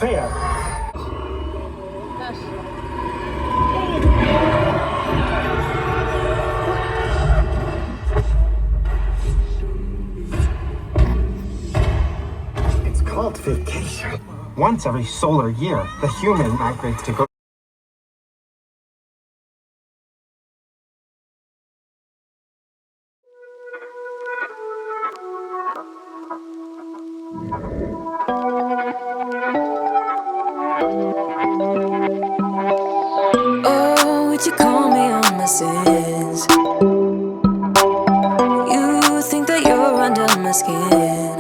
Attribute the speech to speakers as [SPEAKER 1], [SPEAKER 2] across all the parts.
[SPEAKER 1] fair. It's called vacation. Once every solar year, the human migrates to go.
[SPEAKER 2] Oh, would you call me on my sins? You think that you're under my skin.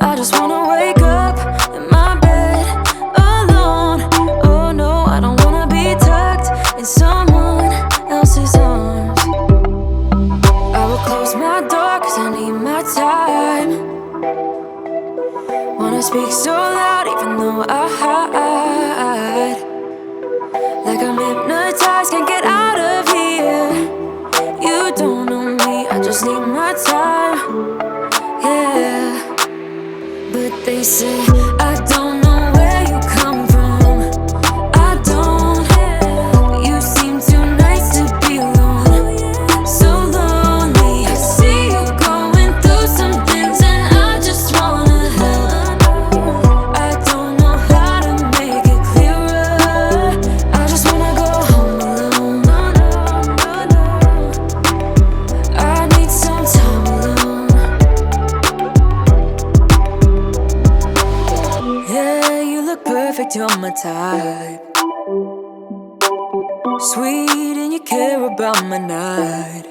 [SPEAKER 2] I just wanna wake up in my bed alone. Oh no, I don't wanna be tucked in someone else's arms. I will close my door cause I need my time. Wanna speak so loud even though I hide. Like I'm hypnotized, can't get out of here. You don't know me, I just need my time. Yeah. But they say I don't know where you come from. I don't. You seem too nice to be alone. So lonely. I see you going through some things and I just wanna help. I don't know how to make it clearer. I just wanna go home alone. I need some time alone. Yeah, you look perfect, you're my type. Sweet and you care about my night.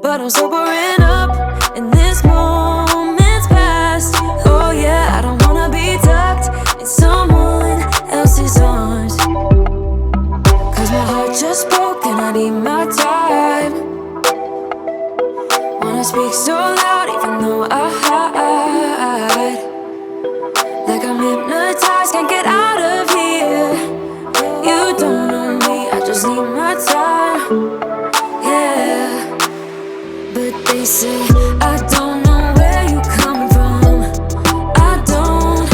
[SPEAKER 2] But I'm sobering up in this moment's past. Oh yeah, I don't wanna be tucked in someone else's arms. Cause my heart just broke and I need my time. Wanna speak so loud even though I hide. Like I'm hypnotized, can't get out of here. You don't know me, I just need my time. Yeah. But they say I don't know where you come from. I don't.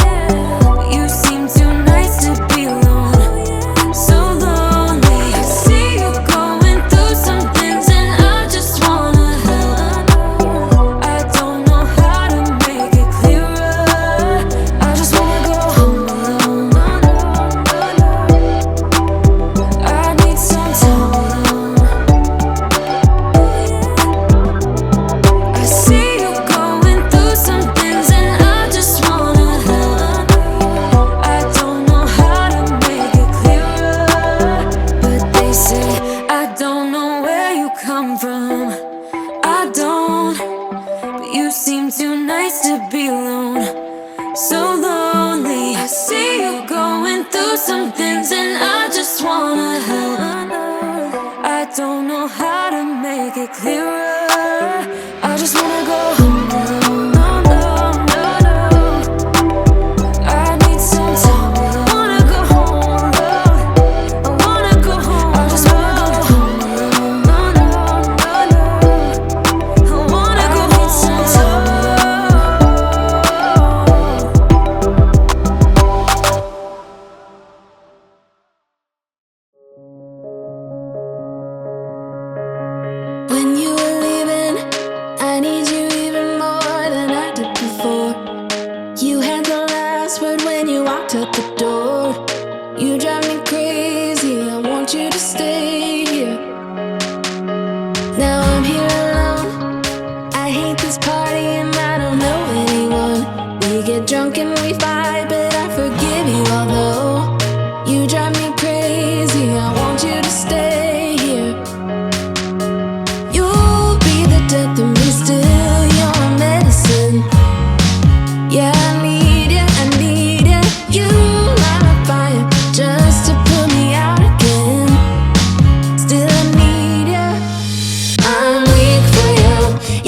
[SPEAKER 2] You seem too nice to be alone. So lonely. I see you going through some things and I just wanna help. I don't know how to make it clearer. I just wanna go home alone. I need some time alone. I see you going through some things and I just wanna help. I don't know how to make it clearer. But they say I don't know where you come from. I don't. But you seem too nice to be alone. So lonely. I see you going through some things and I just wanna help. I don't know how to make it clearer. I just wanna go home alone. I need some time alone. I wanna go home alone. I wanna go home. I just wanna go home alone. I wanna go home. I need some time When you were leaving, I need you even more than I did before. You had the last word when you walked out the door. You drive me crazy, I want you to stay here. Now I'm here alone, I hate this party and I don't know anyone. We get drunk and we fight, but I forgive you although you drive me crazy, I want you to stay here. You'll be the death of me still, you're my medicine. Yeah, I need ya, I need ya. You light a fire just to put me out again. Still I need ya. I'm weak for you,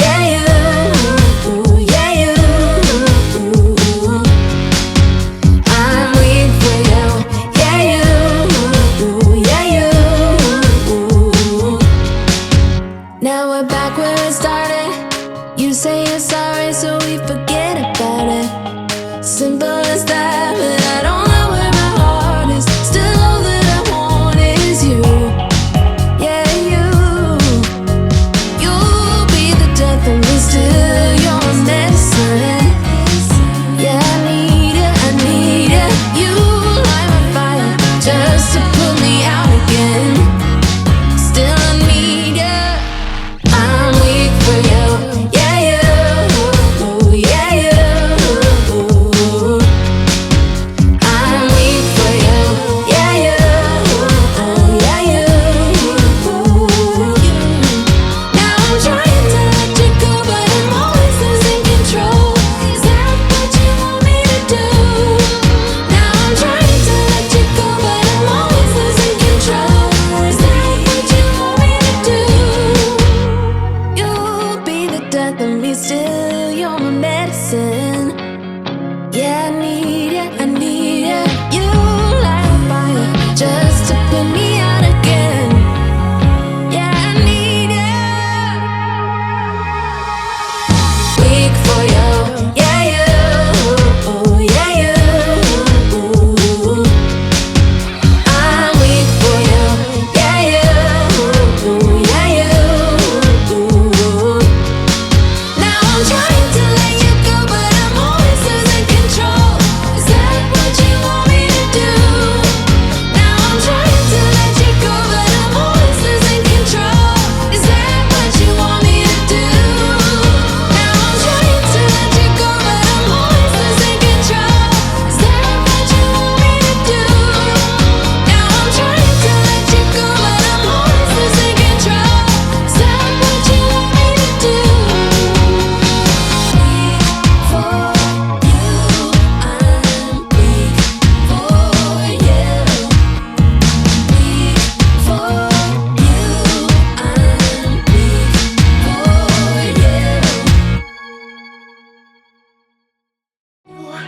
[SPEAKER 2] yeah you, yeah you. I'm weak for you, yeah you, yeah you. Now we're back where it started. You say you're sorry, so we forget about it.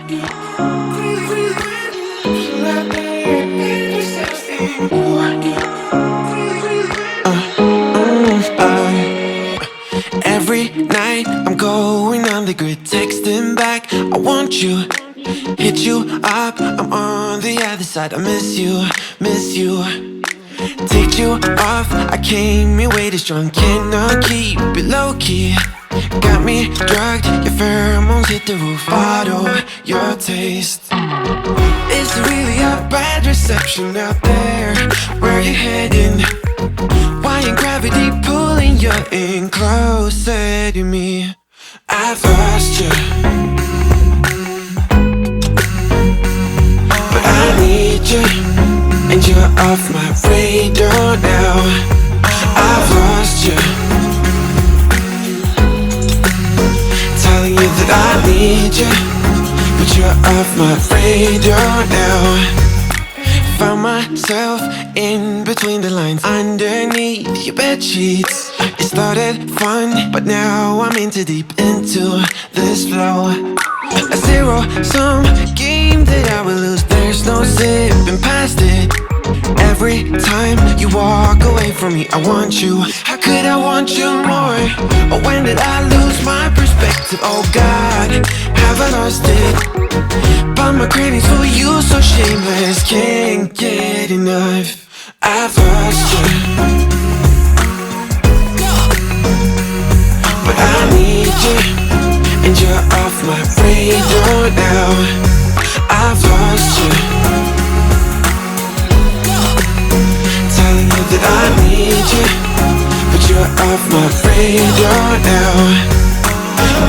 [SPEAKER 3] Every night I'm going on the grid, texting back, I want you. Hit you up, I'm on the other side. I miss you, miss you. Take you off, I came here way too strong. Cannot keep it low key. Got me drugged, your pheromones hit the roof. Auto, your taste. It's really a bad reception out there. Where you heading? Why ain't gravity pulling you in closer to me? I've lost you, but I need you, and you're off my radar now. I've lost you, telling you that I need you, but you're off my radar now. Found myself in between the lines, underneath your bed sheets. It started fun, but now I'm in too deep into this flow. A zero-sum game that I will lose. There's no zipping past it. Every time you walk away from me, I want you. How could I want you more? Or when did I lose my perspective? Oh God, have I lost it? But my cravings for you so shameless, can't get enough. I've lost you, but I need you, and you're off my radar now. I've lost you, telling you that I need you, but you're off my radar now.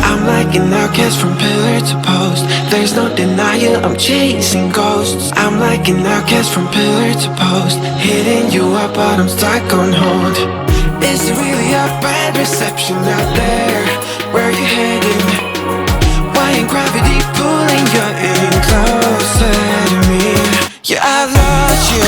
[SPEAKER 3] I'm like an outcast from pillar to post. There's no denial, I'm chasing ghosts. I'm like an outcast from pillar to post, hitting you up but I'm stuck on hold. It's really a bad reception out there. Where you heading? Why ain't gravity pulling you in closer to me? Yeah, I lost you.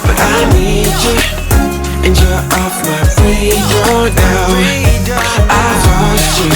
[SPEAKER 3] But I need you, and you're off my radar now. I've lost you.